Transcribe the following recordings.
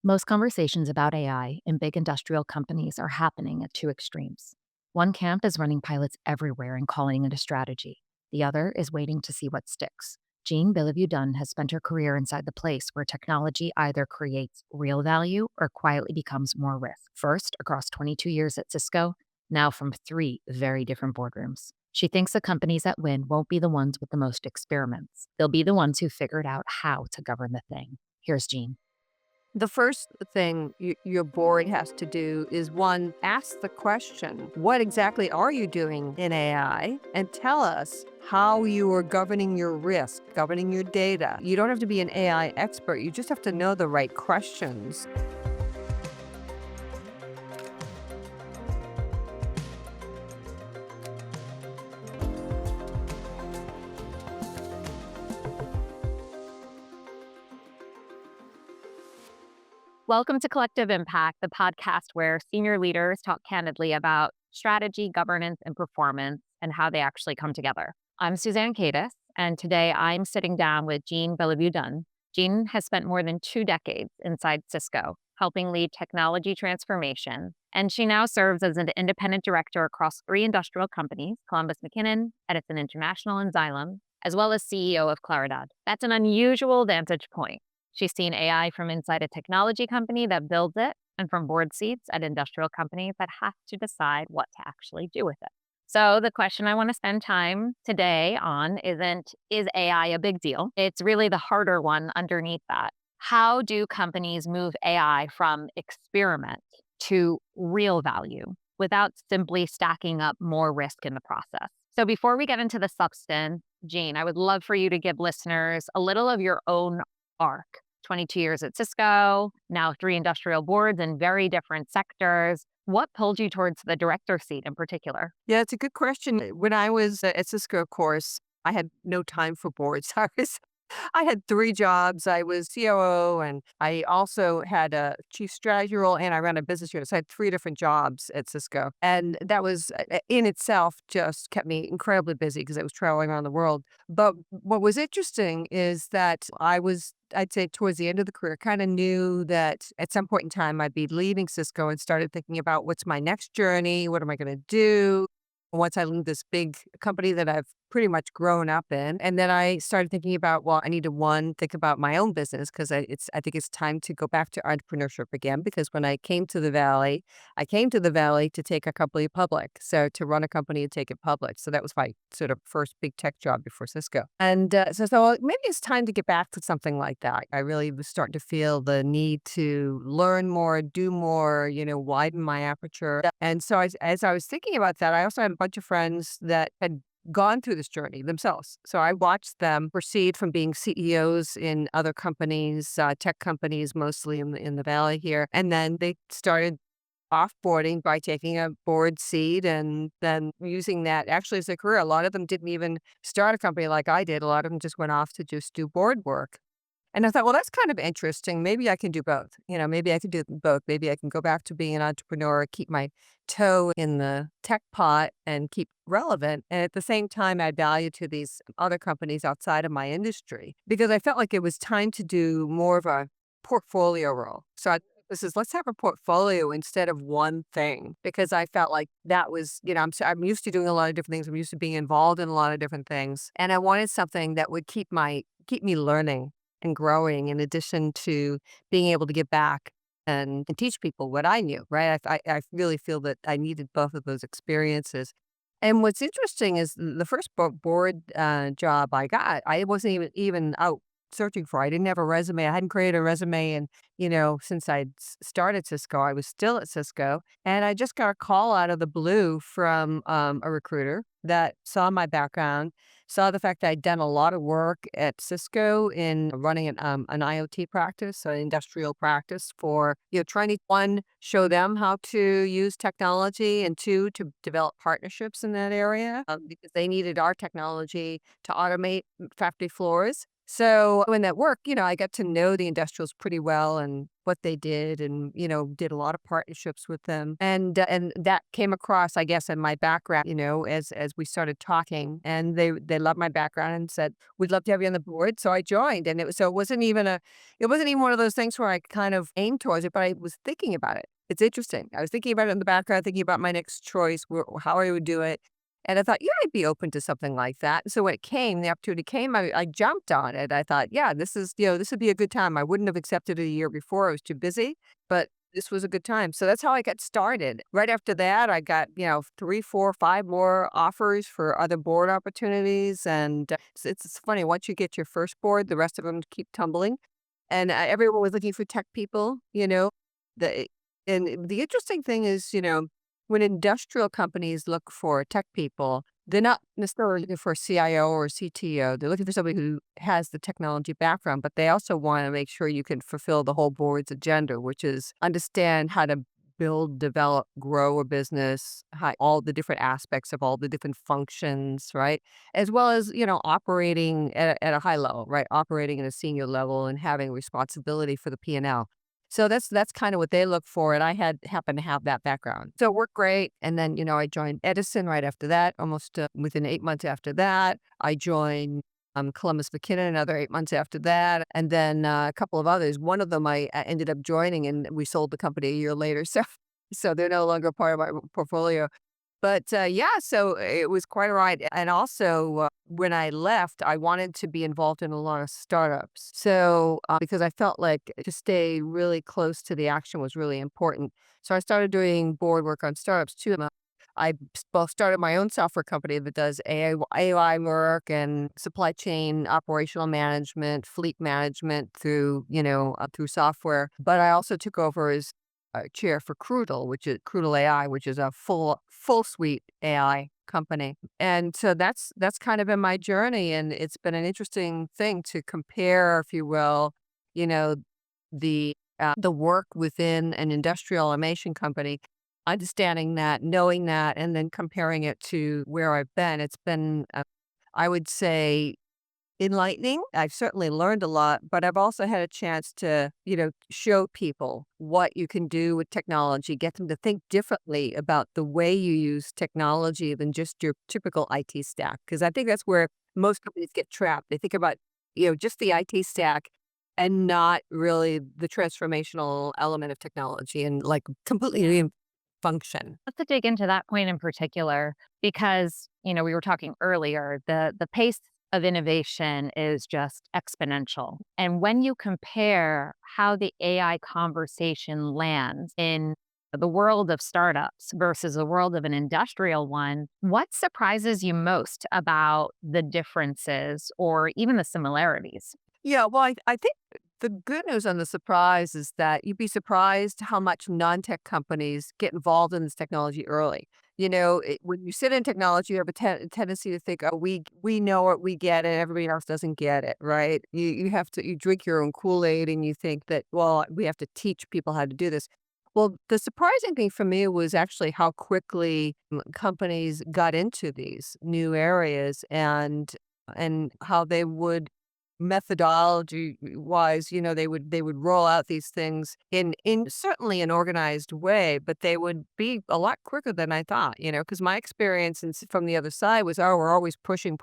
Most conversations about AI in big industrial companies are happening at two extremes. One camp is running pilots everywhere and calling it a strategy. The other is waiting to see what sticks. Jeanne Beliveau-Dunn has spent her career inside the place where technology either creates real value or quietly becomes more risk. First, across 22 years at Cisco, now from three very different boardrooms. She thinks the companies that win won't be the ones with the most experiments. They'll be the ones who figured out how to govern the thing. Here's Jeanne. The first thing your board has to do is one, ask the question, what exactly are you doing in AI? And tell us how you are governing your risk, governing your data. You don't have to be an AI expert. You just have to know the right questions. Welcome to Collective Impact, the podcast where senior leaders talk candidly about strategy, governance, and performance and how they actually come together. I'm Susanne Katus, and today I'm sitting down with Jeanne Beliveau-Dunn. Jeanne has spent more than 2 decades inside Cisco, helping lead technology transformation, and she now serves as an independent director across 3 industrial companies, Columbus McKinnon, Edison International, and Xylem, as well as CEO of Claridad. That's an unusual vantage point. She's seen AI from inside a technology company that builds it and from board seats at industrial companies that have to decide what to actually do with it. So the question I want to spend time today on isn't, is AI a big deal? It's really the harder one underneath that. How do companies move AI from experiment to real value without simply stacking up more risk in the process? So before we get into the substance, Jeanne, I would love for you to give listeners a little of your own arc. 22 years at Cisco, now 3 industrial boards in very different sectors. What pulled you towards the director seat in particular? Yeah, it's a good question. When I was at Cisco, of course, I had no time for boards. I had 3 jobs. I was COO, and I also had a chief strategy role, and I ran a business unit. So I had 3 different jobs at Cisco. And that was in itself just kept me incredibly busy because I was traveling around the world. But what was interesting is that I'd say towards the end of the career, kind of knew that at some point in time I'd be leaving Cisco and started thinking about what's my next journey? What am I going to do? Once I leave this big company that I've pretty much grown up in. And then I started thinking about, well, I need to think about my own business because I think it's time to go back to entrepreneurship again. Because when I came to the Valley, I came to the Valley to take a company public. So to run a company and take it public. So that was my sort of first big tech job before Cisco. And so maybe it's time to get back to something like that. I really was starting to feel the need to learn more, do more, widen my aperture. And so as I was thinking about that, I also had a bunch of friends that had gone through this journey themselves. So I watched them proceed from being CEOs in other companies, tech companies, mostly in the Valley here. And then they started offboarding by taking a board seat and then using that actually as a career. A lot of them didn't even start a company like I did. A lot of them just went off to just do board work. And I thought, well, that's kind of interesting. Maybe I can do both. Maybe I can do both. Maybe I can go back to being an entrepreneur, keep my toe in the tech pot and keep relevant. And at the same time, add value to these other companies outside of my industry because I felt like it was time to do more of a portfolio role. So this is let's have a portfolio instead of one thing because I felt like that was, I'm used to doing a lot of different things. I'm used to being involved in a lot of different things. And I wanted something that would keep me learning and growing in addition to being able to give back and teach people what I knew, right? I really feel that I needed both of those experiences. And what's interesting is the first board job I got, I wasn't even out searching for. I didn't have a resume. I hadn't created a resume. And, since I'd started Cisco, I was still at Cisco. And I just got a call out of the blue from a recruiter that saw my background, saw the fact that I'd done a lot of work at Cisco in running an IoT practice, an industrial practice for, trying to, one, show them how to use technology and two, to develop partnerships in that area because they needed our technology to automate factory floors. So in that work, I got to know the industrials pretty well and what they did and, did a lot of partnerships with them. And that came across, I guess, in my background, as we started talking, and they loved my background and said, "We'd love to have you on the board." So I joined, and it wasn't even one of those things where I kind of aimed towards it, but I was thinking about it. It's interesting. I was thinking about it in the background, thinking about my next choice, how I would do it. And I thought, yeah, I'd be open to something like that. So when the opportunity came, I jumped on it. I thought, yeah, this would be a good time. I wouldn't have accepted it a year before. I was too busy, but this was a good time. So that's how I got started. Right after that, I got, three, four, five more offers for other board opportunities. And it's funny, once you get your first board, the rest of them keep tumbling. And everyone was looking for tech people, the, and the interesting thing is, when industrial companies look for tech people, they're not necessarily looking for a CIO or a CTO. They're looking for somebody who has the technology background, but they also want to make sure you can fulfill the whole board's agenda, which is understand how to build, develop, grow a business, all the different aspects of all the different functions, right? As well as, operating at a high level, right? Operating at a senior level and having responsibility for the P&L. So that's kind of what they look for, and I happened to have that background. So it worked great, and then, I joined Edison right after that, almost, within 8 months after that. I joined, Columbus McKinnon another 8 months after that, and then, a couple of others. One of them I ended up joining, and we sold the company a year later, so they're no longer part of my portfolio. But, yeah, so it was quite a ride, and also, when I left, I wanted to be involved in a lot of startups. So, because I felt like to stay really close to the action was really important. So I started doing board work on startups too. I both started my own software company that does AI work and supply chain operational management, fleet management through software. But I also took over as chair for Crudel AI, which is a full suite AI company. And so that's kind of been my journey, and it's been an interesting thing to compare, if you will, you know, the work within an industrial automation company, understanding that, knowing that, and then comparing it to where I've been. It's been, I would say, enlightening. I've certainly learned a lot, but I've also had a chance to, show people what you can do with technology, get them to think differently about the way you use technology than just your typical IT stack. Because I think that's where most companies get trapped. They think about, just the IT stack and not really the transformational element of technology and like completely new function. Let's dig into that point in particular because, we were talking earlier, the pace of innovation is just exponential. And when you compare how the AI conversation lands in the world of startups versus the world of an industrial one, what surprises you most about the differences or even the similarities? Yeah, well, I think the good news on the surprise is that you'd be surprised how much non-tech companies get involved in this technology early. When you sit in technology, you have a tendency to think, "Oh, we know it, we get it, everybody else doesn't get it," right? You drink your own Kool-Aid and you think that, well, we have to teach people how to do this. Well, the surprising thing for me was actually how quickly companies got into these new areas and how they would methodology wise, they would roll out these things in certainly an organized way, but they would be a lot quicker than I thought, because my experience from the other side was, oh, we're always pushing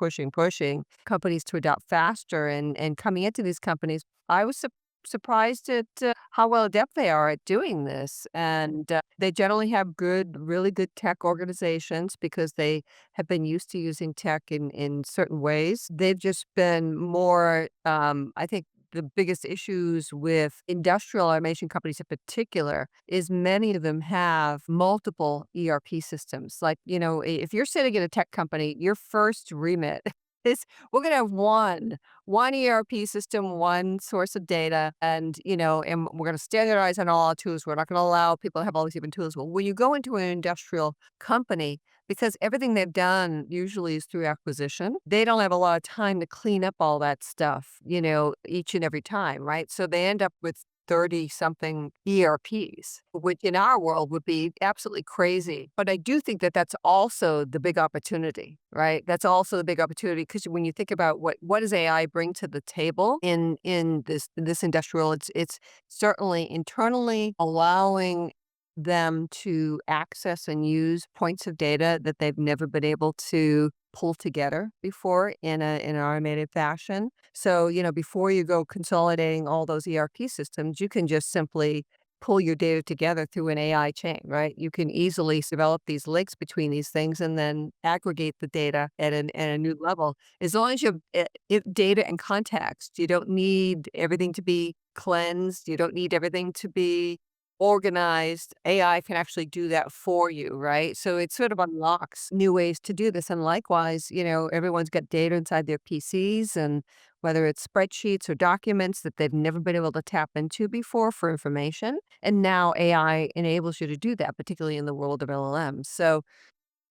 companies to adopt faster. And coming into these companies, I was surprised at how well adept they are at doing this. And they generally have really good tech organizations because they have been used to using tech in certain ways. They've just been more, I think, the biggest issues with industrial automation companies in particular is many of them have multiple ERP systems. Like, if you're sitting in a tech company, your first remit is we're going to have one ERP system, one source of data, and we're going to standardize on all our tools. We're not going to allow people to have all these different tools. Well, when you go into an industrial company, because everything they've done usually is through acquisition, they don't have a lot of time to clean up all that stuff, each and every time, right? So they end up with 30 something ERPs, which in our world would be absolutely crazy. But I do think that that's also the big opportunity, right? That's also the big opportunity because when you think about what does AI bring to the table in this industrial, it's certainly internally allowing them to access and use points of data that they've never been able to pull together before in an automated fashion. So, before you go consolidating all those ERP systems, you can just simply pull your data together through an AI chain, right? You can easily develop these links between these things and then aggregate the data at a new level. As long as you have data and context, you don't need everything to be cleansed. You don't need everything to be organized. AI can actually do that for you, right? So it sort of unlocks new ways to do this. And likewise, everyone's got data inside their PCs, and whether it's spreadsheets or documents that they've never been able to tap into before for information. And now AI enables you to do that, particularly in the world of LLMs.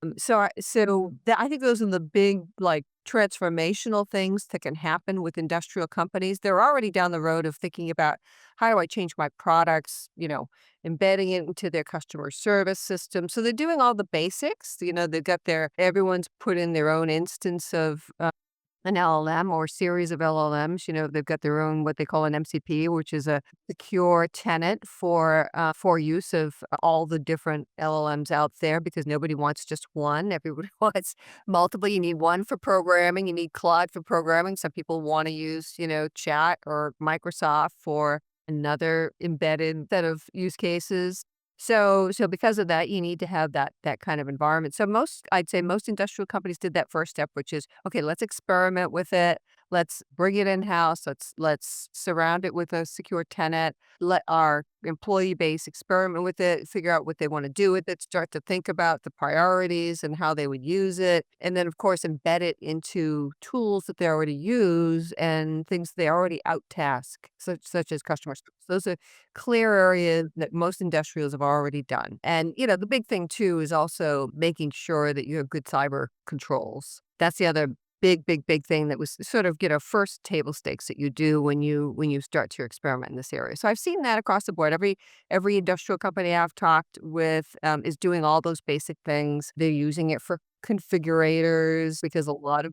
I think those are the big, like, transformational things that can happen with industrial companies. They're already down the road of thinking about how do I change my products, embedding it into their customer service system. So they're doing all the basics. They've got everyone's put in their own instance of an LLM or series of LLMs. They've got their own what they call an MCP, which is a secure tenant for use of all the different LLMs out there because nobody wants just one. Everybody wants multiple. You need one for programming. You need Claude for programming. Some people want to use, Chat or Microsoft for another embedded set of use cases. So because of that, you need to have that kind of environment. So I'd say most industrial companies did that first step, which is, okay, let's experiment with it. Let's bring it in-house. Let's surround it with a secure tenant. Let our employee base experiment with it, figure out what they want to do with it, start to think about the priorities and how they would use it. And then, of course, embed it into tools that they already use and things they already out-task, such as customer service. Those are clear areas that most industrials have already done. And, the big thing too is also making sure that you have good cyber controls. That's the other big, big, big thing that was sort of, first table stakes that you do when you start to experiment in this area. So I've seen that across the board. Every industrial company I've talked with is doing all those basic things. They're using it for configurators because a lot of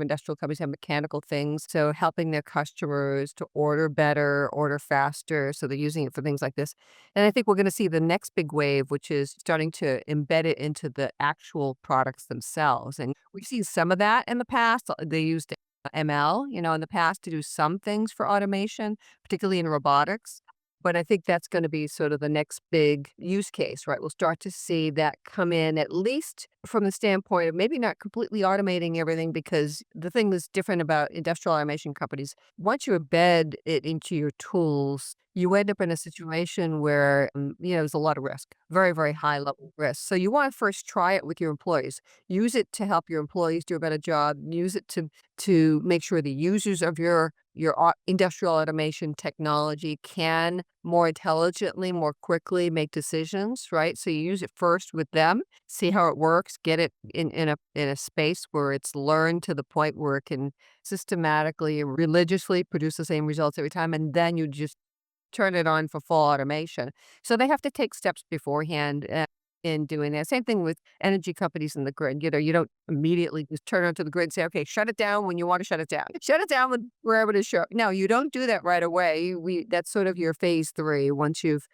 industrial companies have mechanical things. So helping their customers to order better, order faster. So they're using it for things like this. And I think we're going to see the next big wave, which is starting to embed it into the actual products themselves. And we've seen some of that in the past. They used ML, in the past to do some things for automation, particularly in robotics. But I think that's going to be sort of the next big use case, right? We'll start to see that come in, at least from the standpoint of maybe not completely automating everything, because the thing that's different about industrial automation companies, once you embed it into your tools, you end up in a situation where, there's a lot of risk, very, very high level risk. So you want to first try it with your employees. Use it to help your employees do a better job. Use it to make sure the users of your industrial automation technology can more intelligently, more quickly make decisions, right? So you use it first with them, see how it works, get it in a space where it's learned to the point where it can systematically and religiously produce the same results every time, and then you just turn it on for full automation. So they have to take steps beforehand in doing that. Same thing with energy companies in the grid. You don't immediately just turn onto the grid and say, okay, shut it down when you want to shut it down. Shut it down when wherever it is show. No, you don't do that right away. That's sort of your phase 3. Once you've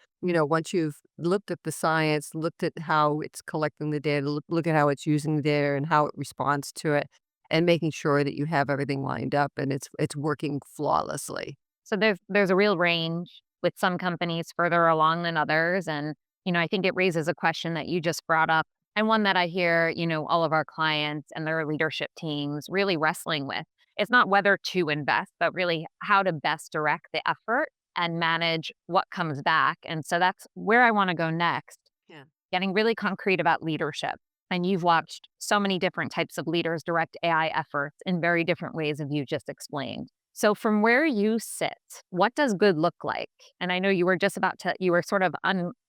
looked at the science, looked at how it's collecting the data, look at how it's using the data and how it responds to it, and making sure that you have everything lined up and it's working flawlessly. So there's a real range with some companies further along than others. And, I think it raises a question that you just brought up, and one that I hear, all of our clients and their leadership teams really wrestling with. It's not whether to invest, but really how to best direct the effort and manage what comes back. And so that's where I want to go next, Yeah. getting really concrete about leadership. And you've watched so many different types of leaders direct AI efforts in very different ways, as you just explained. So from where you sit, what does good look like? And I know you were just you were sort of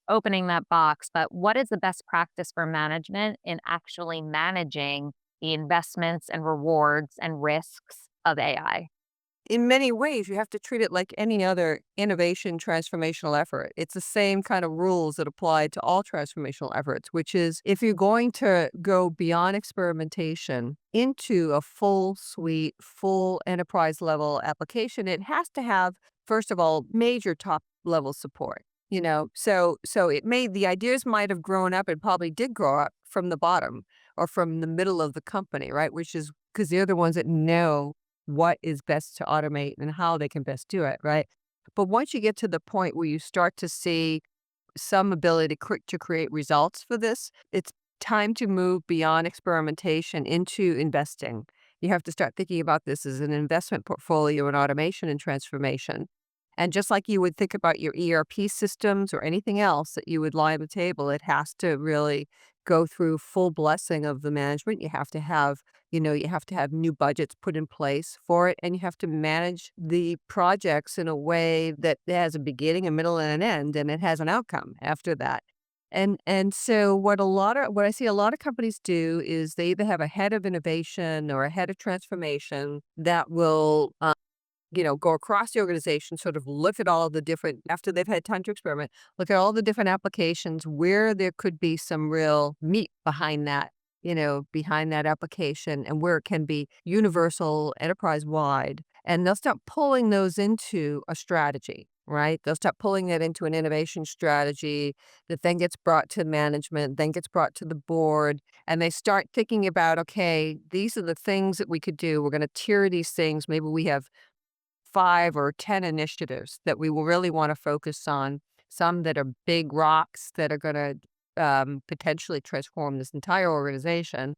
opening that box, but what is the best practice for management in actually managing the investments and rewards and risks of AI? in many ways, you have to treat it like any other innovation transformational effort. It's the same kind of rules that apply to all transformational efforts, which is if you're going to go beyond experimentation into a full suite, full enterprise level application, it has to have, first of all, major top level support. So the ideas might have grown up and probably did grow up from the bottom or from the middle of the company, right? Which is because they're the ones that know what is best to automate and how they can best do it, right? But once you get to the point where you start to see some ability to create results for this, it's time to move beyond experimentation into investing. You have to start thinking about this as an investment portfolio in automation and transformation. And just like you would think about your ERP systems or anything else that you would lie on the table, it has to really go through full blessing of the management. You have to have new budgets put in place for it, and you have to manage the projects in a way that has a beginning, a middle, and an end, and it has an outcome after that. And so what I see a lot of companies do is they either have a head of innovation or a head of transformation that will go across the organization, sort of look at all the different, after they've had time to experiment, look at all the different applications where there could be some real meat behind that application and where it can be universal, enterprise wide. And they'll start pulling those into a strategy, right? They'll start pulling that into an innovation strategy that then gets brought to management, then gets brought to the board, and they start thinking about, okay, these are the things that we could do. We're going to tier these things. Maybe we have 5 or 10 initiatives that we will really want to focus on, some that are big rocks that are going to potentially transform this entire organization,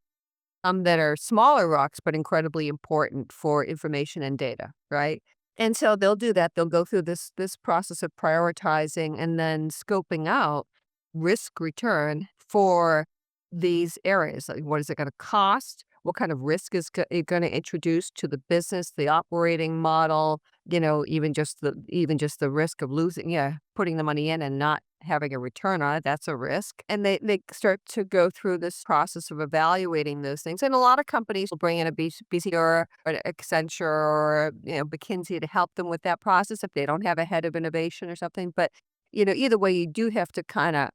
some that are smaller rocks but incredibly important for information and data, right? And so they'll do that. They'll go through this process of prioritizing and then scoping out risk return for these areas. Like, what is it going to cost? What kind of risk is it going to introduce to the business, the operating model? Even just the risk of losing, yeah, putting the money in and not having a return on it. That's a risk. And they start to go through this process of evaluating those things. And a lot of companies will bring in a BC or an Accenture or McKinsey to help them with that process if they don't have a head of innovation or something. But either way, you do have to kind of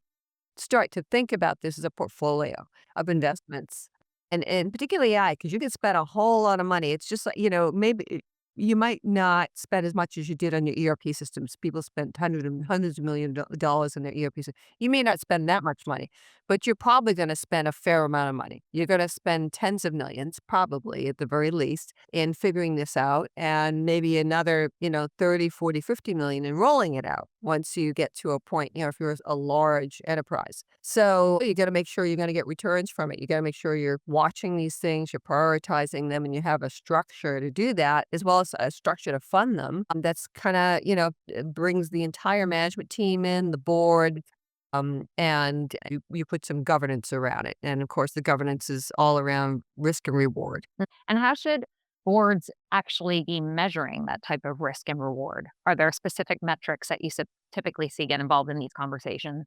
start to think about this as a portfolio of investments. And particularly AI, because you can spend a whole lot of money. It's just like, maybe you might not spend as much as you did on your ERP systems. People spend hundreds of dollars in their ERP system. You may not spend that much money, but you're probably going to spend a fair amount of money. You're going to spend tens of millions, probably at the very least, in figuring this out, and maybe another, 30, 40, 50 million in rolling it out once you get to a point, if you're a large enterprise. So you got to make sure you're going to get returns from it. You got to make sure you're watching these things, you're prioritizing them, and you have a structure to do that, as well as a structure to fund them. That's kind of, brings the entire management team in, the board, and you put some governance around it. And of course, the governance is all around risk and reward. And how should boards actually be measuring that type of risk and reward? Are there specific metrics that you typically see get involved in these conversations?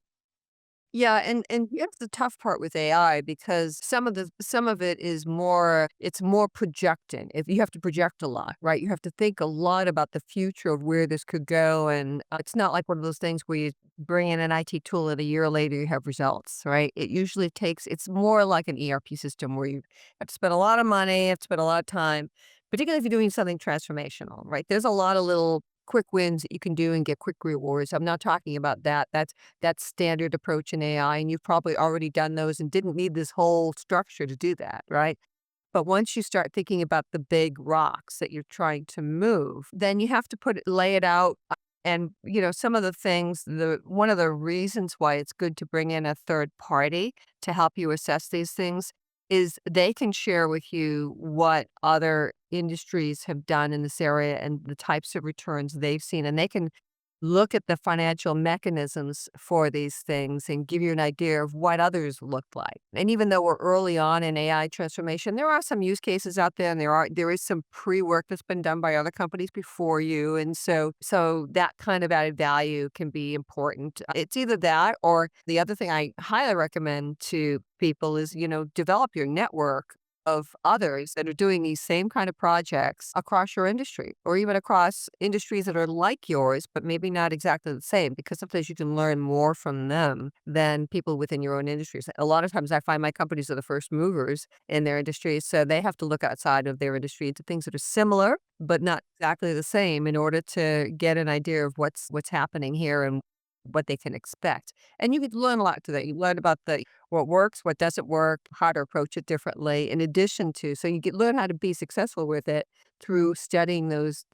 Yeah, and here's the tough part with AI because some of it is more it's more projecting. If you have to project a lot, right? You have to think a lot about the future of where this could go, and it's not like one of those things where you bring in an IT tool and a year later you have results, right? It usually takes. It's more like an ERP system where you have to spend a lot of money, have to spend a lot of time, particularly if you're doing something transformational, right? There's a lot of little quick wins that you can do and get quick rewards. I'm not talking about that. That's standard approach in AI, and you've probably already done those and didn't need this whole structure to do that, right? But once you start thinking about the big rocks that you're trying to move, then you have to lay it out. And some of the things, one of the reasons why it's good to bring in a third party to help you assess these things is they can share with you what other industries have done in this area and the types of returns they've seen. And they can look at the financial mechanisms for these things and give you an idea of what others look like. And even though we're early on in AI transformation, there are some use cases out there, and there is some pre-work that's been done by other companies before you. And so that kind of added value can be important. It's either that, or the other thing I highly recommend to people is, develop your network of others that are doing these same kind of projects across your industry or even across industries that are like yours, but maybe not exactly the same, because sometimes you can learn more from them than people within your own industries. A lot of times I find my companies are the first movers in their industries, so they have to look outside of their industry to things that are similar, but not exactly the same in order to get an idea of what's happening here and what they can expect. And you could learn a lot to that. You learn about the what works, what doesn't work, how to approach it differently, in addition to so you can learn how to be successful with it through studying those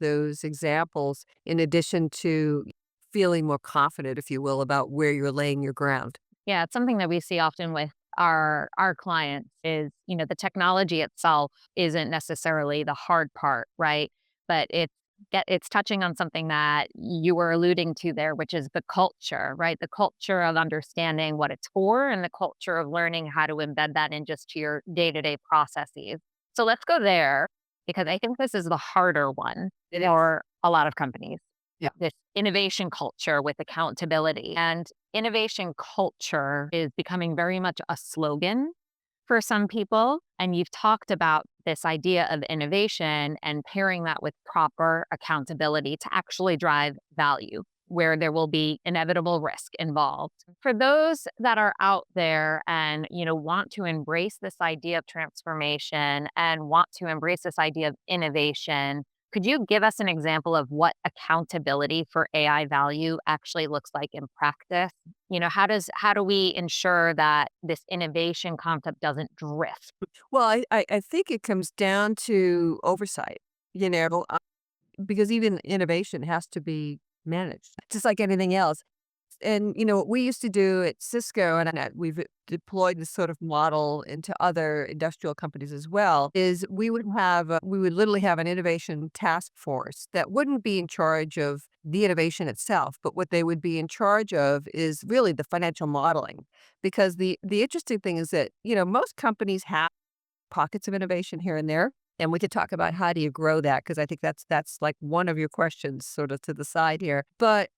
examples, in addition to feeling more confident, if you will, about where you're laying your ground. Yeah, it's something that we see often with our clients is, the technology itself isn't necessarily the hard part, right? But it's touching on something that you were alluding to there, which is the culture, right? The culture of understanding what it's for and the culture of learning how to embed that in just to your day-to-day processes. So let's go there because I think this is the harder one It is. for a lot of companies. Yeah. This innovation culture with accountability. And innovation culture is becoming very much a slogan for some people. And you've talked about this idea of innovation and pairing that with proper accountability to actually drive value, where there will be inevitable risk involved. For those that are out there and, want to embrace this idea of transformation and want to embrace this idea of innovation, could you give us an example of what accountability for AI value actually looks like in practice? How do we ensure that this innovation concept doesn't drift? Well, I think it comes down to oversight, you know, because even innovation has to be managed, just like anything else. And, what we used to do at Cisco, and we've deployed this sort of model into other industrial companies as well, is we would literally have an innovation task force that wouldn't be in charge of the innovation itself, but what they would be in charge of is really the financial modeling. Because the interesting thing is that, most companies have pockets of innovation here and there. And we could talk about how do you grow that, because I think that's like one of your questions sort of to the side here. But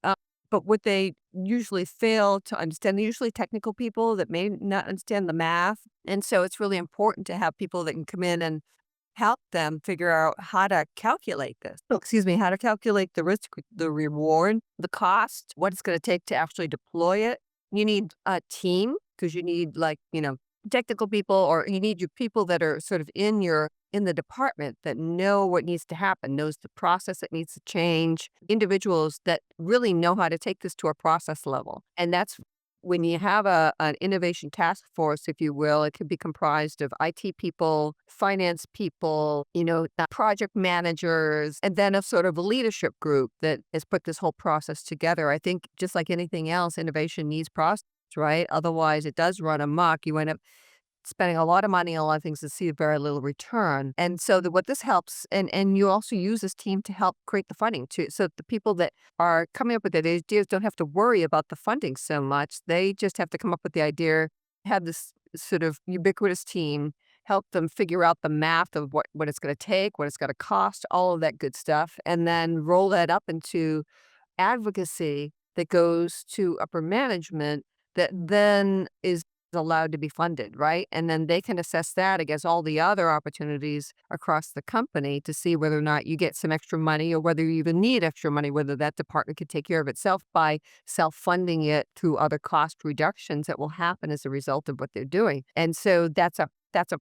what they usually fail to understand, they're usually technical people that may not understand the math. And so it's really important to have people that can come in and help them figure out how to calculate this. Oh, excuse me, how to calculate the risk, the reward, the cost, what it's going to take to actually deploy it. You need a team because you need technical people, or you need your people that are sort of in the department that know what needs to happen, knows the process that needs to change, individuals that really know how to take this to a process level. And that's when you have an innovation task force, if you will. It could be comprised of IT people, finance people, project managers, and then a sort of a leadership group that has put this whole process together. I think just like anything else, innovation needs process, right? Otherwise, it does run amok. You end up spending a lot of money on a lot of things to see very little return. And so what this helps, and you also use this team to help create the funding too. So the people that are coming up with the ideas don't have to worry about the funding so much. They just have to come up with the idea, have this sort of ubiquitous team, help them figure out the math of what it's going to take, what it's going to cost, all of that good stuff, and then roll that up into advocacy that goes to upper management that then is allowed to be funded, right? And then they can assess that against all the other opportunities across the company to see whether or not you get some extra money, or whether you even need extra money, whether that department could take care of itself by self-funding it through other cost reductions that will happen as a result of what they're doing. And so that's a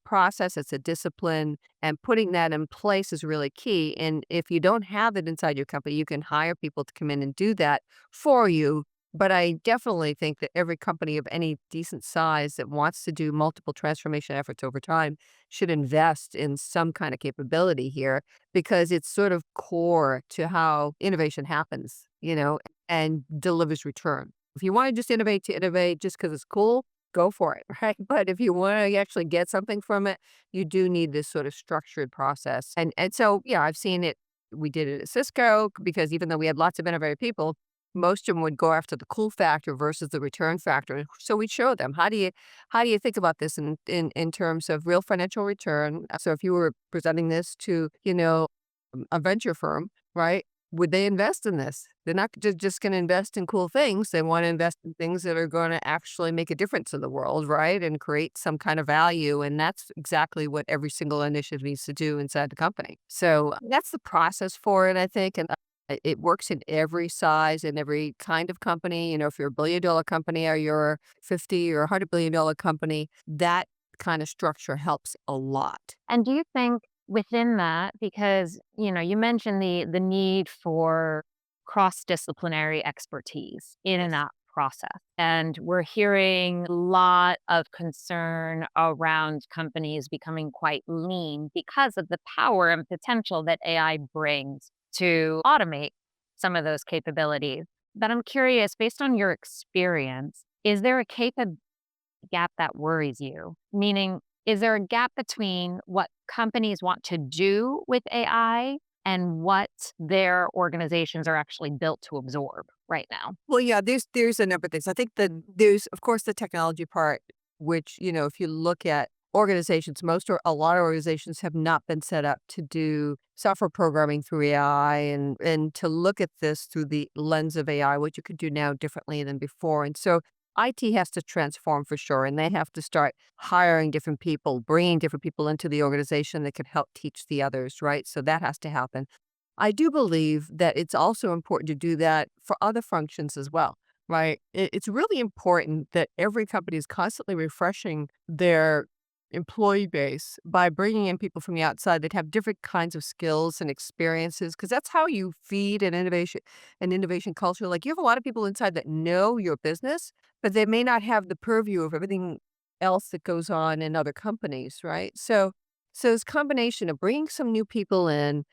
process, it's a discipline, and putting that in place is really key. And if you don't have it inside your company, you can hire people to come in and do that for you. But I definitely think that every company of any decent size that wants to do multiple transformation efforts over time should invest in some kind of capability here, because it's sort of core to how innovation happens, and delivers return. If you want to just innovate to innovate just because it's cool, go for it, right? But if you want to actually get something from it, you do need this sort of structured process. And so, yeah, I've seen it. We did it at Cisco because even though we had lots of innovative people, most of them would go after the cool factor versus the return factor. So we show them how do you think about this in terms of real financial return. So if you were presenting this to a venture firm, right? would they invest in this? They're not just going to invest in cool things. They want to invest in things that are going to actually make a difference in the world, right? And create some kind of value. And that's exactly what every single initiative needs to do inside the company. So that's the process for it, I think. And it works in every size and every kind of company. If you're a $1 billion company or you're 50 or $100 billion company, that kind of structure helps a lot. And do you think within that, because, you mentioned the need for cross-disciplinary expertise in Yes. that process. And we're hearing a lot of concern around companies becoming quite lean because of the power and potential that AI brings to automate some of those capabilities. But I'm curious, based on your experience, is there a gap that worries you? Meaning, is there a gap between what companies want to do with AI and what their organizations are actually built to absorb right now? Well, yeah, there's a number of things. I think that there's, of course, the technology part, which, if you look at organizations, most or a lot of organizations have not been set up to do software programming through AI and to look at this through the lens of AI, what you could do now differently than before. And so IT has to transform for sure, and they have to start hiring different people, bringing different people into the organization that can help teach the others, right? So that has to happen. I do believe that it's also important to do that for other functions as well, right? It's really important that every company is constantly refreshing their employee base by bringing in people from the outside that have different kinds of skills and experiences, because that's how you feed an innovation culture. Like, you have a lot of people inside that know your business, but they may not have the purview of everything else that goes on in other companies, right? So it's a combination of bringing some new people in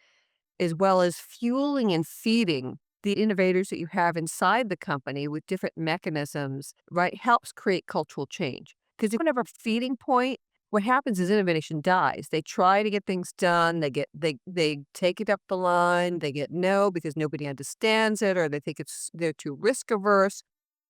as well as fueling and feeding the innovators that you have inside the company with different mechanisms, right, helps create cultural change. Because if you don't have a feeding point, what happens is innovation dies. They try to get things done, they take it up the line, they get no because nobody understands it, or they think they're too risk averse.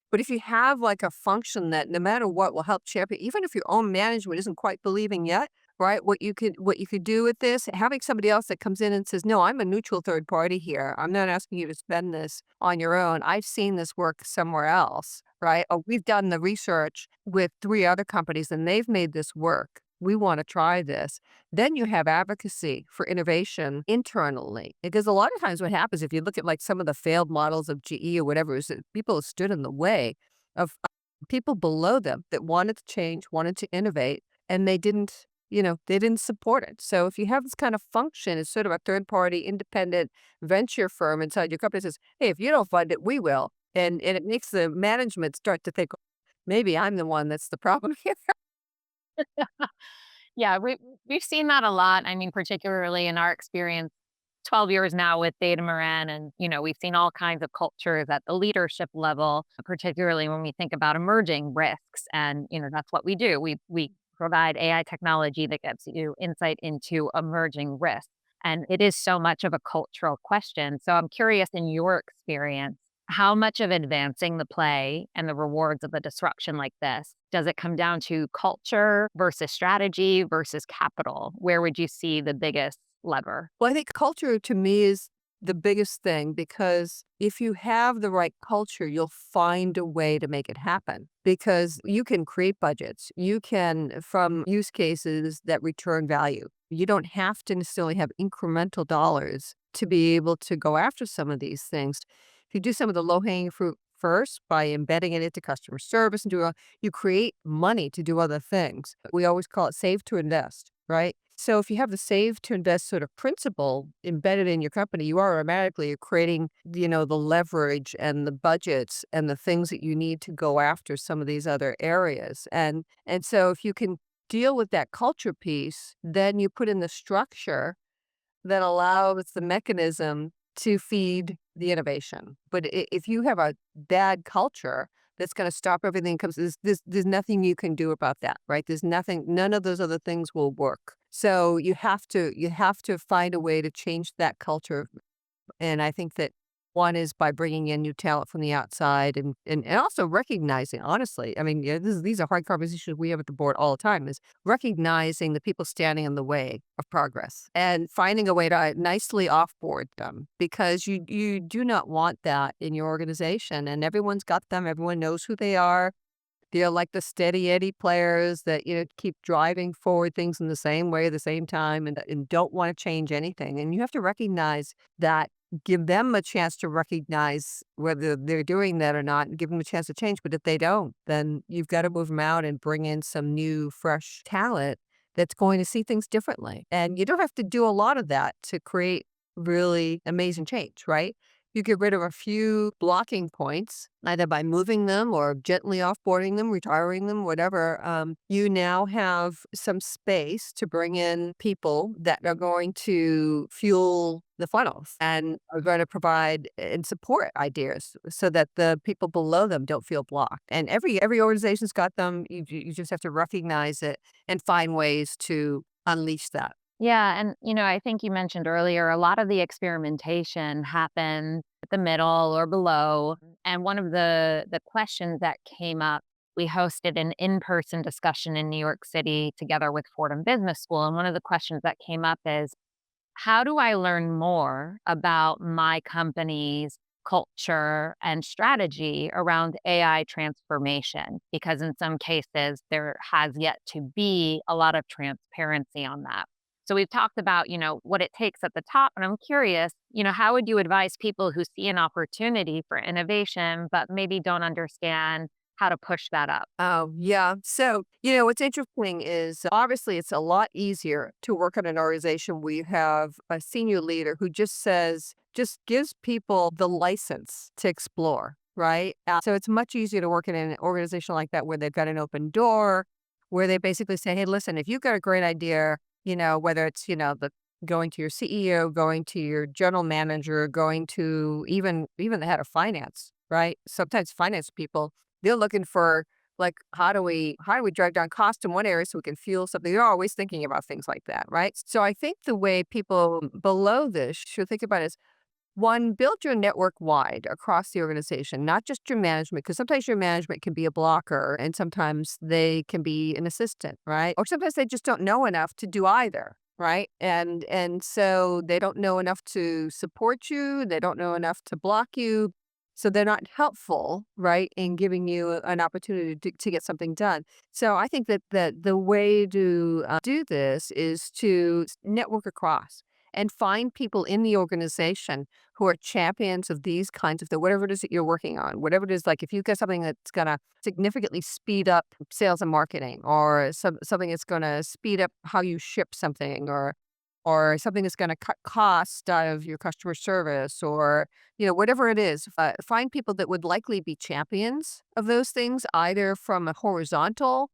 But if you have like a function that no matter what will help champion, even if your own management isn't quite believing yet, right? What you could do with this, having somebody else that comes in and says, "No, I'm a neutral third party here. I'm not asking you to spend this on your own. I've seen this work somewhere else, right? Or we've done the research with 3 other companies and they've made this work. We want to try this." Then you have advocacy for innovation internally. Because a lot of times what happens, if you look at like some of the failed models of GE or whatever, is that people have stood in the way of people below them that wanted to change, wanted to innovate, and they didn't support it. So if you have this kind of function, it's sort of a third party independent venture firm inside your company that says, "Hey, if you don't fund it, we will." And it makes the management start to think, maybe I'm the one that's the problem here. Yeah, we've seen that a lot. I mean, particularly in our experience, 12 years now with Data Moran, and we've seen all kinds of cultures at the leadership level, particularly when we think about emerging risks. And that's what we do. We provide AI technology that gets you insight into emerging risks. And it is so much of a cultural question. So I'm curious, in your experience, how much of advancing the play and the rewards of a disruption like this does it come down to culture versus strategy versus capital? Where would you see the biggest lever? Well, I think culture to me is the biggest thing, because if you have the right culture, you'll find a way to make it happen, because you can create budgets. You can, from use cases that return value. You don't have to necessarily have incremental dollars to be able to go after some of these things. If you do some of the low hanging fruit first by embedding it into customer service you create money to do other things. We always call it save to invest, right? So if you have the save to invest sort of principle embedded in your company, you are automatically creating, the leverage and the budgets and the things that you need to go after some of these other areas. And so if you can deal with that culture piece, then you put in the structure that allows the mechanism to feed the innovation. But if you have a bad culture that's going to stop everything, comes there's nothing you can do about that, right? There's nothing, none of those other things will work. So you have to find a way to change that culture. And I think that One is by bringing in new talent from the outside and also recognizing, honestly, I mean, yeah, these are hard conversations we have at the board all the time, is recognizing the people standing in the way of progress and finding a way to nicely offboard them because you do not want that in your organization. And everyone's got them. Everyone knows who they are. They're like the steady Eddie players that, keep driving forward things in the same way, the same time, and don't want to change anything. And you have to recognize that, give them a chance to recognize whether they're doing that or not, and give them a chance to change. But if they don't, then you've got to move them out and bring in some new, fresh talent that's going to see things differently. And you don't have to do a lot of that to create really amazing change, right? You get rid of a few blocking points, either by moving them or gently offboarding them, retiring them, whatever. You now have some space to bring in people that are going to fuel the funnels and are going to provide and support ideas so that the people below them don't feel blocked. And every organization's got them. You just have to recognize it and find ways to unleash that. Yeah, and I think you mentioned earlier a lot of the experimentation happens at the middle or below. And one of the questions that came up, we hosted an in-person discussion in New York City together with Fordham Business School. And one of the questions that came up is, how do I learn more about my company's culture and strategy around AI transformation? Because in some cases, there has yet to be a lot of transparency on that. So we've talked about, what it takes at the top. And I'm curious, how would you advise people who see an opportunity for innovation, but maybe don't understand how to push that up? Oh, yeah. So, what's interesting is obviously it's a lot easier to work at an organization where you have a senior leader who just gives people the license to explore, right? So it's much easier to work in an organization like that where they've got an open door, where they basically say, hey, listen, if you've got a great idea, whether it's, the going to your CEO, going to your general manager, going to even the head of finance, right? Sometimes finance people, they're looking for, like, how do we drive down cost in one area so we can fuel something? They're always thinking about things like that, right? So I think the way people below this should think about it is, one, build your network wide across the organization, not just your management, because sometimes your management can be a blocker and sometimes they can be an assistant, right? Or sometimes they just don't know enough to do either, right? And so they don't know enough to support you, they don't know enough to block you. So they're not helpful, right, in giving you an opportunity to get something done. So I think that the way to do this is to network across and find people in the organization who are champions of these kinds of whatever it is that you're working on, whatever it is, like if you've got something that's going to significantly speed up sales and marketing, or something that's going to speed up how you ship something, or something that's going to cut cost out of your customer service, or whatever it is, find people that would likely be champions of those things, either from a horizontal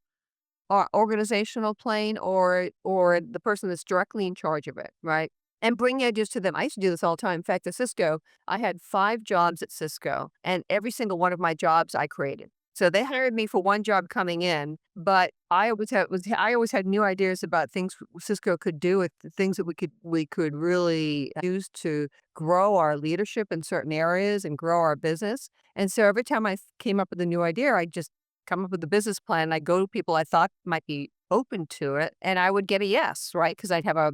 or organizational plane, or the person that's directly in charge of it, right? And bring the ideas to them. I used to do this all the time. In fact, at Cisco, I had 5 jobs at Cisco, and every single one of my jobs I created. So they hired me for one job coming in, but I always had new ideas about things Cisco could do, with the things that we could really use to grow our leadership in certain areas and grow our business. And so every time I came up with a new idea, I just come up with a business plan. I go to people I thought might be open to it, and I would get a yes, right? Because I'd have a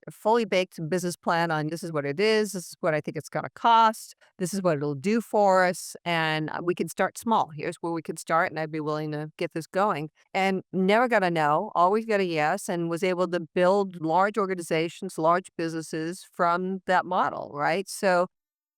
fully baked business plan on, this is what it is, this is what I think it's going to cost, this is what it'll do for us, and we can start small. Here's where we can start, and I'd be willing to get this going. And never got a no, always got a yes, and was able to build large organizations, large businesses from that model, right?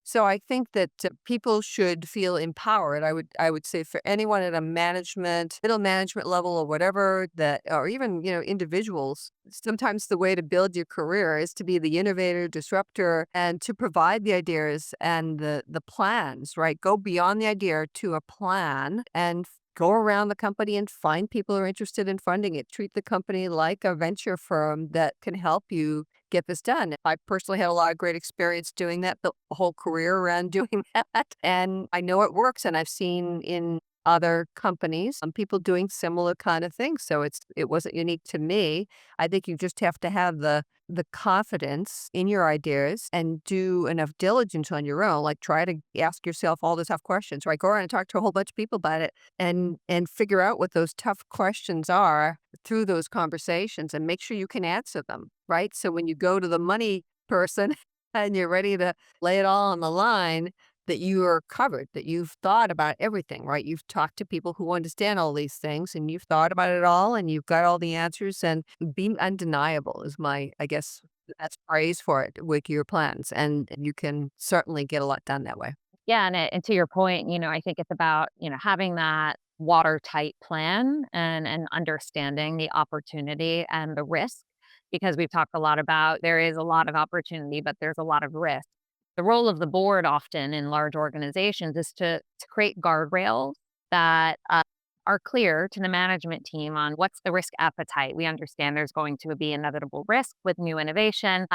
So I think that people should feel empowered. I would say for anyone at a middle management level or whatever, that, or even, individuals, sometimes the way to build your career is to be the innovator, disruptor, and to provide the ideas and the plans, right? Go beyond the idea to a plan and go around the company and find people who are interested in funding it. Treat the company like a venture firm that can help you get this done. I personally had a lot of great experience doing that, built a whole career around doing that. And I know it works. And I've seen in other companies, some people doing similar kind of things. So it wasn't unique to me. I think you just have to have the confidence in your ideas and do enough diligence on your own. Like try to ask yourself all the tough questions, right? Go around and talk to a whole bunch of people about it and figure out what those tough questions are through those conversations and make sure you can answer them, right? So when you go to the money person and you're ready to lay it all on the line, that you are covered, that you've thought about everything, right? You've talked to people who understand all these things and you've thought about it all and you've got all the answers and being undeniable is my, I guess, that's praise for it with your plans. And you can certainly get a lot done that way. Yeah, and to your point, I think it's about, having that watertight plan and understanding the opportunity and the risk, because we've talked a lot about there is a lot of opportunity, but there's a lot of risk. The role of the board often in large organizations is to create guardrails that are clear to the management team on what's the risk appetite. We understand there's going to be inevitable risk with new innovation.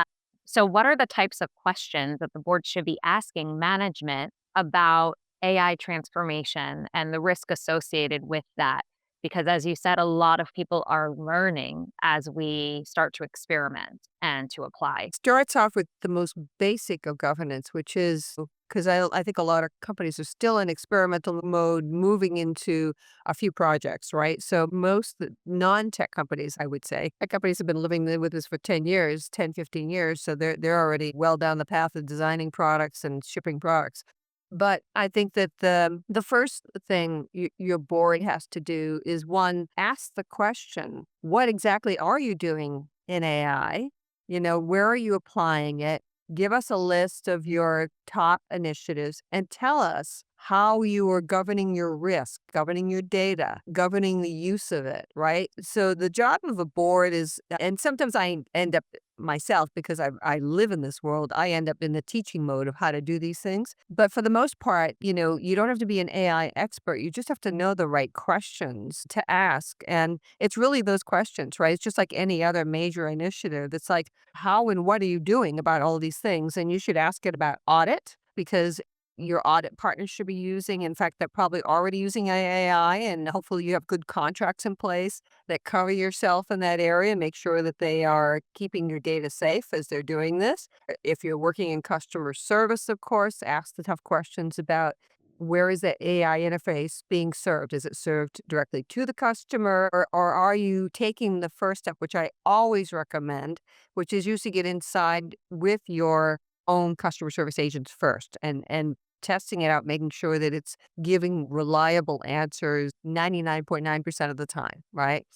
So, what are the types of questions that the board should be asking management about AI transformation and the risk associated with that? Because, as you said, a lot of people are learning as we start to experiment and to apply. Starts off with the most basic of governance, which is because I think a lot of companies are still in experimental mode, moving into a few projects, right? So most non-tech companies, I would say, tech companies have been living with this for 10 years, 10, 15 years. So they're already well down the path of designing products and shipping products. But I think that the first thing your board has to do is one, ask the question, what exactly are you doing in AI? Where are you applying it? Give us a list of your top initiatives and tell us how you are governing your risk, governing your data, governing the use of it, right? So the job of a board is, and sometimes I end up myself because I live in this world, I end up in the teaching mode of how to do these things. But for the most part, you don't have to be an AI expert. You just have to know the right questions to ask. And it's really those questions, right? It's just like any other major initiative. It's like, how and what are you doing about all these things? And you should ask it about audit because your audit partners should be using. In fact, they're probably already using AI, and hopefully you have good contracts in place that cover yourself in that area. Make sure that they are keeping your data safe as they're doing this. If you're working in customer service, of course, ask the tough questions about where is that AI interface being served? Is it served directly to the customer, or are you taking the first step, which I always recommend, which is usually get inside with your own customer service agents first and testing it out, making sure that it's giving reliable answers 99.9% of the time, right?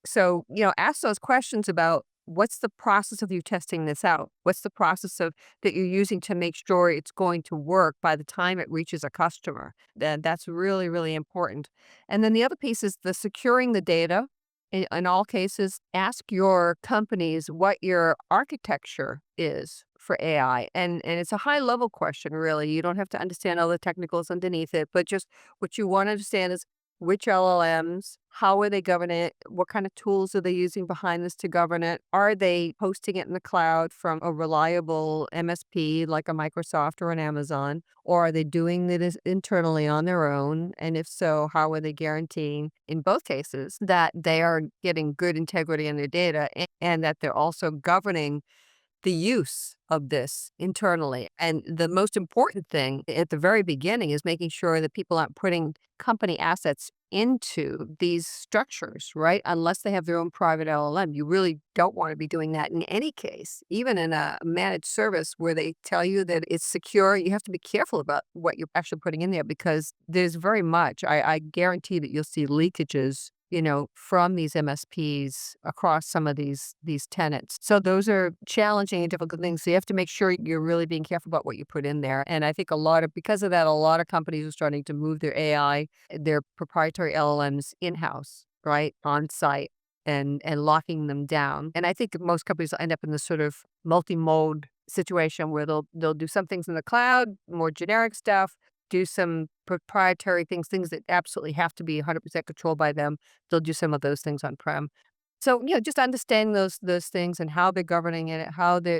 So, ask those questions about what's the process of you testing this out? What's the process of that you're using to make sure it's going to work by the time it reaches a customer? That's really, really important. And then the other piece is the securing the data. In all cases, ask your companies what your architecture is for AI. And it's a high level question, really. You don't have to understand all the technicals underneath it, but just what you want to understand is which LLMs, how are they governing it? What kind of tools are they using behind this to govern it? Are they hosting it in the cloud from a reliable MSP like a Microsoft or an Amazon? Or are they doing it internally on their own? And if so, how are they guaranteeing, in both cases, that they are getting good integrity in their data and that they're also governing the use of this internally. And the most important thing at the very beginning is making sure that people aren't putting company assets into these structures, right? Unless they have their own private LLM. You really don't want to be doing that in any case. Even in a managed service where they tell you that it's secure, you have to be careful about what you're actually putting in there because there's very much, I guarantee that you'll see leakages from these MSPs across some of these tenants. So those are challenging and difficult things. So you have to make sure you're really being careful about what you put in there. And I think because of that, a lot of companies are starting to move their AI, their proprietary LLMs in-house, right, on site and locking them down. And I think most companies will end up in this sort of multi-mode situation where they'll do some things in the cloud, more generic stuff, do some proprietary things that absolutely have to be 100% controlled by them. They'll do some of those things on-prem. So, just understanding those things and how they're governing it,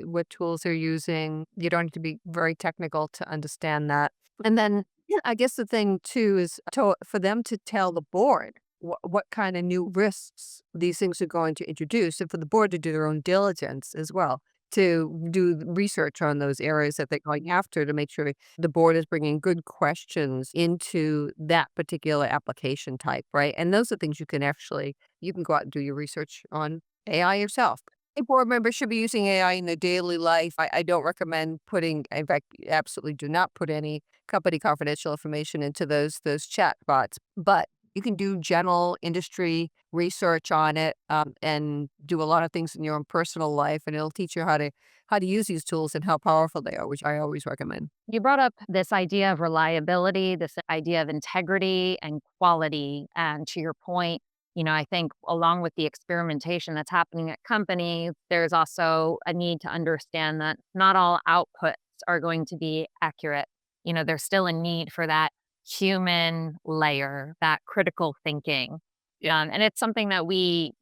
what tools they're using. You don't need to be very technical to understand that. And then, I guess the thing too is for them to tell the board what kind of new risks these things are going to introduce, and for the board to do their own diligence as well, to do research on those areas that they're going after to make sure the board is bringing good questions into that particular application type, right? And those are things you can go out and do your research on AI yourself. A board member should be using AI in their daily life. I don't recommend putting, in fact, absolutely do not put any company confidential information into those chat bots. But you can do general industry research on it, and do a lot of things in your own personal life, and it'll teach you how to use these tools and how powerful they are, which I always recommend. You brought up this idea of reliability, this idea of integrity and quality. And to your point, I think along with the experimentation that's happening at companies, there's also a need to understand that not all outputs are going to be accurate. There's still a need for that human layer, that critical thinking. And it's something that we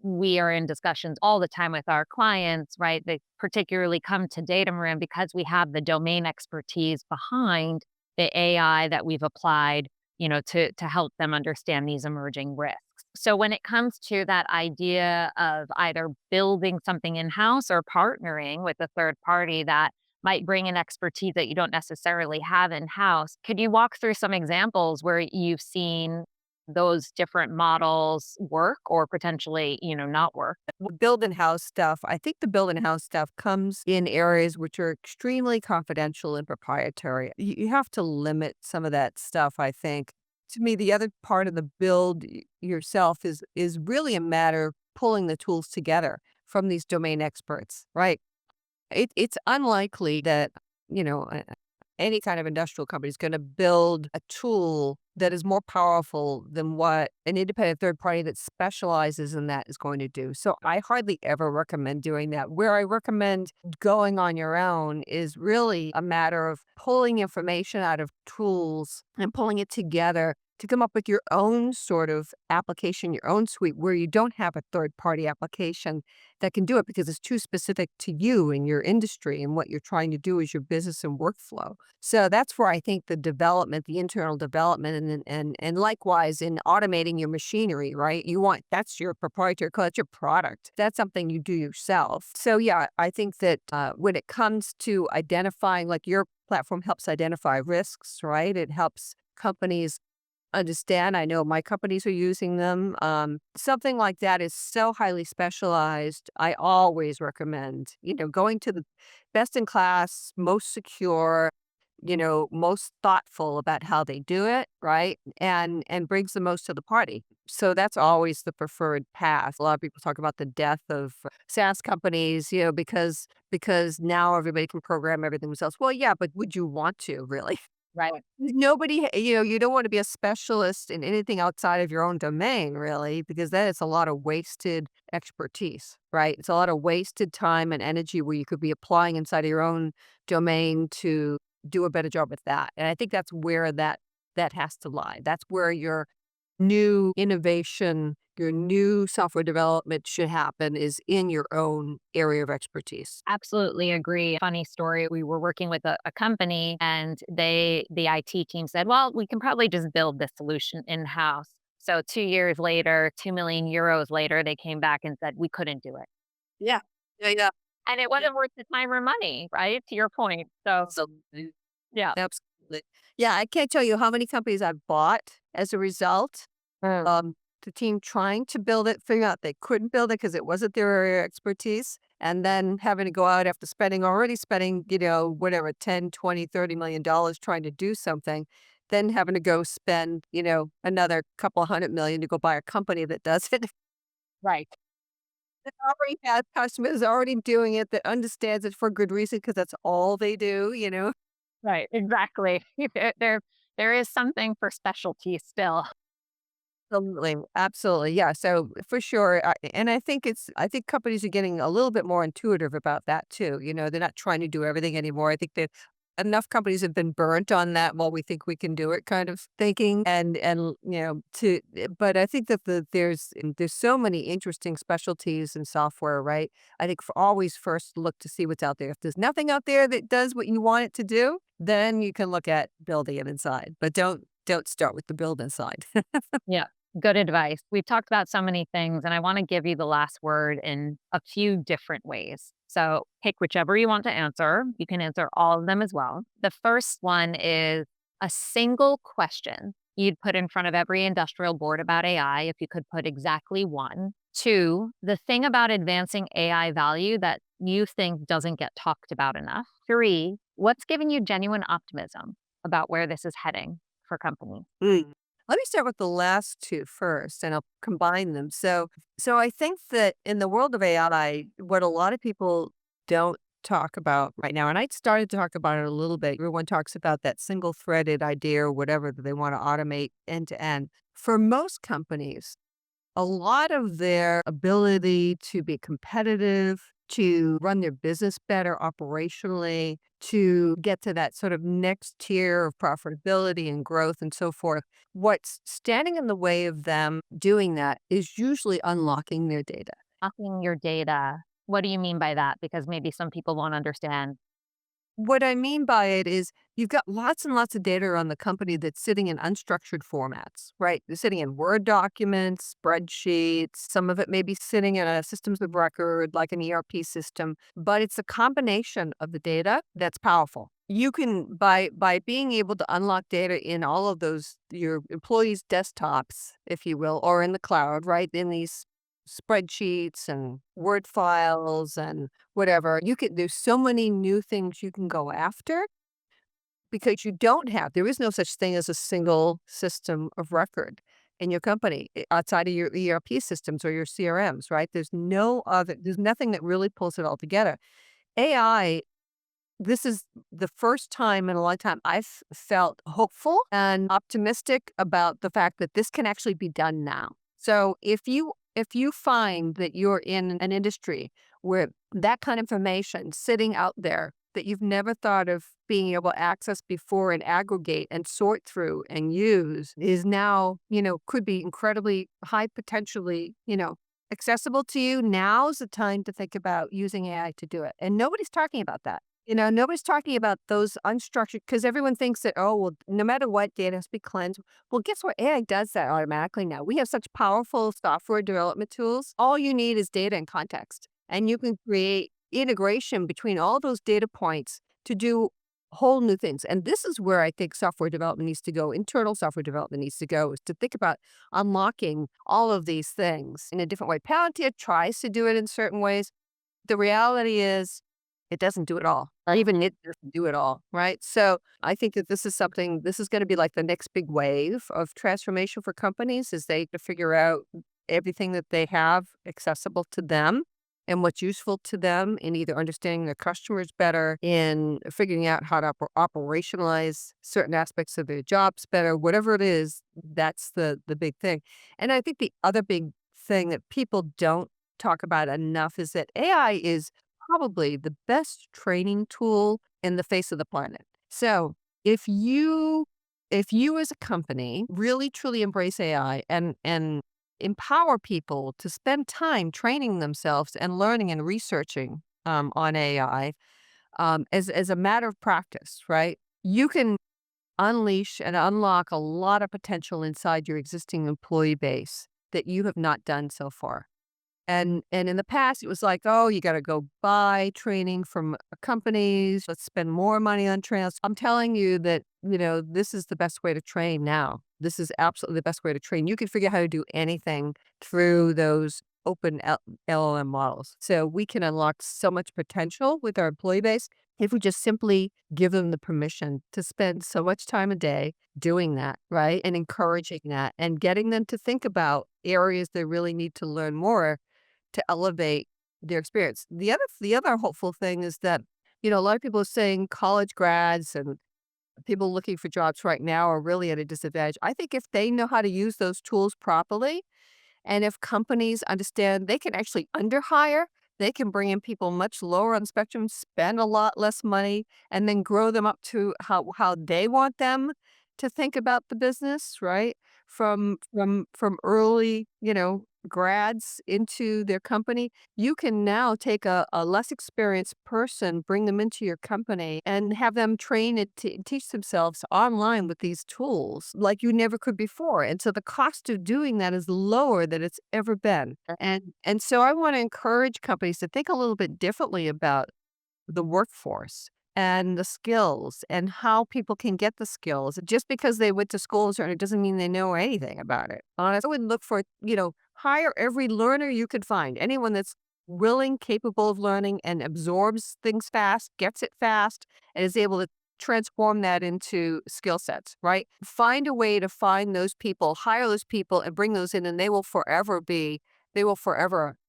are in discussions all the time with our clients, right? They particularly come to Datamarin because we have the domain expertise behind the AI that we've applied, to help them understand these emerging risks. So when it comes to that idea of either building something in-house or partnering with a third party that might bring in expertise that you don't necessarily have in-house, could you walk through some examples where you've seen those different models work or potentially, not work? Build in house stuff. I think the build in house stuff comes in areas which are extremely confidential and proprietary. You have to limit some of that stuff, I think. To me, the other part of the build yourself is really a matter of pulling the tools together from these domain experts, right? It's unlikely that, you know, a any kind of industrial company is gonna build a tool that is more powerful than what an independent third party that specializes in that is going to do. So I hardly ever recommend doing that. Where I recommend going on your own is really a matter of pulling information out of tools and pulling it together to come up with your own sort of application, your own suite where you don't have a third party application that can do it because it's too specific to you and your industry and what you're trying to do is your business and workflow. So that's where I think the development, the internal development, and likewise in automating your machinery, right? That's your proprietary code, that's your product. That's something you do yourself. So yeah, I think that when it comes to identifying, like your platform helps identify risks, right? It helps companies understand. I know my companies are using them. Something like that is so highly specialized. I always recommend, going to the best in class, most secure, most thoughtful about how they do it, right? And brings the most to the party. So that's always the preferred path. A lot of people talk about the death of SaaS companies, because now everybody can program everything themselves. Well, yeah, but would you want to really? Right. Nobody, you don't want to be a specialist in anything outside of your own domain, really, because then it's a lot of wasted expertise, right? It's a lot of wasted time and energy where you could be applying inside of your own domain to do a better job with that. And I think that's where that has to lie. That's where your new innovation, your new software development should happen is in your own area of expertise. Absolutely agree. Funny story. We were working with a company and the IT team said, well, we can probably just build this solution in house. So 2 years later, 2 million euros later, they came back and said, we couldn't do it. Yeah. Yeah, yeah. And it Yeah. wasn't worth the time or money, right? To your point. So, Absolutely. yeah. Absolutely. Yeah, I can't tell you how many companies I've bought as a result. Mm. The team trying to build it, figuring out they couldn't build it because it wasn't their area of expertise, and then having to go out after already spending, whatever, 10, 20, $30 million trying to do something, then having to go spend, another couple hundred million to go buy a company that does it. Right. That already has customers already doing it, that understands it for good reason because that's all they do. Right. Exactly. There is something for specialty still. Absolutely, absolutely, yeah, so for sure, and I think companies are getting a little bit more intuitive about that too, they're not trying to do everything anymore. I think that enough companies have been burnt on that, "Well, we think we can do it," kind of thinking, but I think that there's so many interesting specialties in software, right? I think for always first look to see what's out there. If there's nothing out there that does what you want it to do, then you can look at building it inside, but don't start with the build inside. Yeah, good advice. We've talked about so many things, and I want to give you the last word in a few different ways. So pick whichever you want to answer. You can answer all of them as well. The first one is a single question you'd put in front of every industrial board about AI if you could put exactly one. Two, the thing about advancing AI value that you think doesn't get talked about enough. Three, what's giving you genuine optimism about where this is heading for companies? Mm. Let me start with the last two first, and I'll combine them. So I think that in the world of AI, what a lot of people don't talk about right now, and I started to talk about it a little bit. Everyone talks about that single-threaded idea or whatever that they want to automate end to end. For most companies, a lot of their ability to be competitive, to run their business better operationally, to get to that sort of next tier of profitability and growth and so forth. What's standing in the way of them doing that is usually unlocking their data. Tracking your data. What do you mean by that? Because maybe some people won't understand. What I mean by it is you've got lots and lots of data around the company that's sitting in unstructured formats, right? They're sitting in Word documents, spreadsheets. Some of it may be sitting in a systems of record like an ERP system, but it's a combination of the data that's powerful. You can by being able to unlock data in all of those your employees' desktops, if you will, or in the cloud, right? In these spreadsheets and Word files and whatever. There's so many new things you can go after because there is no such thing as a single system of record in your company outside of your ERP systems or your CRMs, right? There's nothing that really pulls it all together. AI, this is the first time in a long time I've felt hopeful and optimistic about the fact that this can actually be done now. So if you find that you're in an industry where that kind of information sitting out there that you've never thought of being able to access before and aggregate and sort through and use is now, could be incredibly high potentially, accessible to you, now's the time to think about using AI to do it. And nobody's talking about that. Nobody's talking about those unstructured because everyone thinks that, oh, well, no matter what, data has to be cleansed. Well, guess what? AI does that automatically now. We have such powerful software development tools. All you need is data and context. And you can create integration between all those data points to do whole new things. And this is where I think software development needs to go, internal software development needs to go, is to think about unlocking all of these things in a different way. Palantir tries to do it in certain ways. The reality is, it doesn't do it all, or even it doesn't do it all, right? So I think that this is going to be like the next big wave of transformation for companies is they to figure out everything that they have accessible to them and what's useful to them in either understanding their customers better, in figuring out how to operationalize certain aspects of their jobs better, whatever it is, that's the big thing. And I think the other big thing that people don't talk about enough is that AI is probably the best training tool in the face of the planet. So if you as a company really truly embrace AI and empower people to spend time training themselves and learning and researching on AI as a matter of practice, right? You can unleash and unlock a lot of potential inside your existing employee base that you have not done so far. And in the past, it was like, "Oh, you gotta go buy training from companies. Let's spend more money on trains." I'm telling you that, this is the best way to train now. This is absolutely the best way to train. You can figure out how to do anything through those open LLM models. So we can unlock so much potential with our employee base if we just simply give them the permission to spend so much time a day doing that, right? And encouraging that and getting them to think about areas they really need to learn more to elevate their experience. The other hopeful thing is that, a lot of people are saying college grads and people looking for jobs right now are really at a disadvantage. I think if they know how to use those tools properly, and if companies understand they can actually underhire They can bring in people much lower on the spectrum, spend a lot less money, and then grow them up to how they want them to think about the business, right? From early, grads into their company. You can now take a less experienced person, bring them into your company, and have them train and teach themselves online with these tools like you never could before. And so the cost of doing that is lower than it's ever been. And so I want to encourage companies to think a little bit differently about the workforce and the skills and how people can get the skills. Just because they went to school it doesn't mean they know anything about it. Honestly, I would look for, hire every learner you could find. Anyone that's willing, capable of learning and absorbs things fast, gets it fast, and is able to transform that into skill sets, right? Find a way to find those people, hire those people and bring those in, and they will forever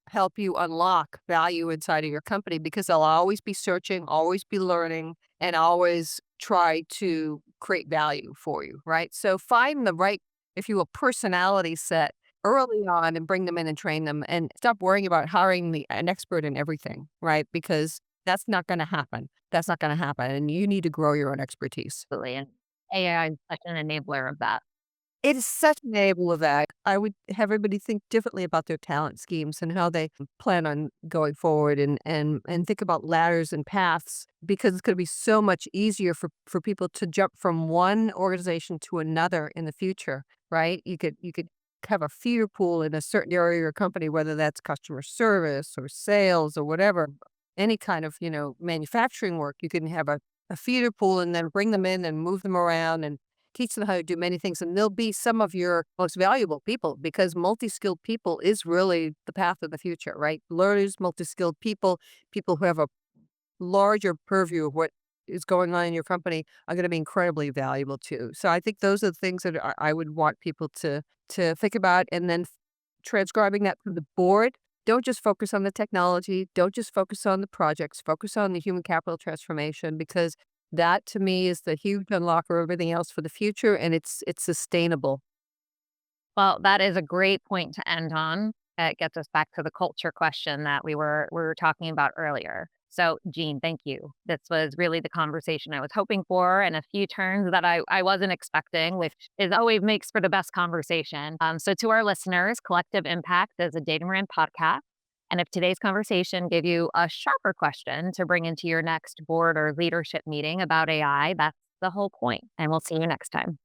help you unlock value inside of your company because they'll always be searching, always be learning, and always try to create value for you, right? So find the right, if you will, personality set early on and bring them in and train them and stop worrying about hiring an expert in everything, right? Because that's not going to happen. That's not going to happen. And you need to grow your own expertise. Absolutely. And AI is such an enabler of that. It is such an enabler that I would have everybody think differently about their talent schemes and how they plan on going forward and think about ladders and paths because it's going to be so much easier for people to jump from one organization to another in the future, right? You could have a feeder pool in a certain area of your company, whether that's customer service or sales or whatever, any kind of, manufacturing work. You can have a feeder pool and then bring them in and move them around and teach them how to do many things, and they'll be some of your most valuable people because multi-skilled people is really the path of the future, right? Learners, multi-skilled people, people who have a larger purview of what is going on in your company are going to be incredibly valuable too. So I think those are the things that I would want people to think about, and then transcribing that to the board. Don't just focus on the technology. Don't just focus on the projects. Focus on the human capital transformation because that to me is the huge unlocker of everything else for the future, and it's sustainable. Well, that is a great point to end on. It gets us back to the culture question that we were talking about earlier. So, Jean, thank you. This was really the conversation I was hoping for, and a few turns that I wasn't expecting, which is always makes for the best conversation. So, to our listeners, Collective Impact is a Data Moran podcast. And if today's conversation gave you a sharper question to bring into your next board or leadership meeting about AI, that's the whole point. And we'll see you next time.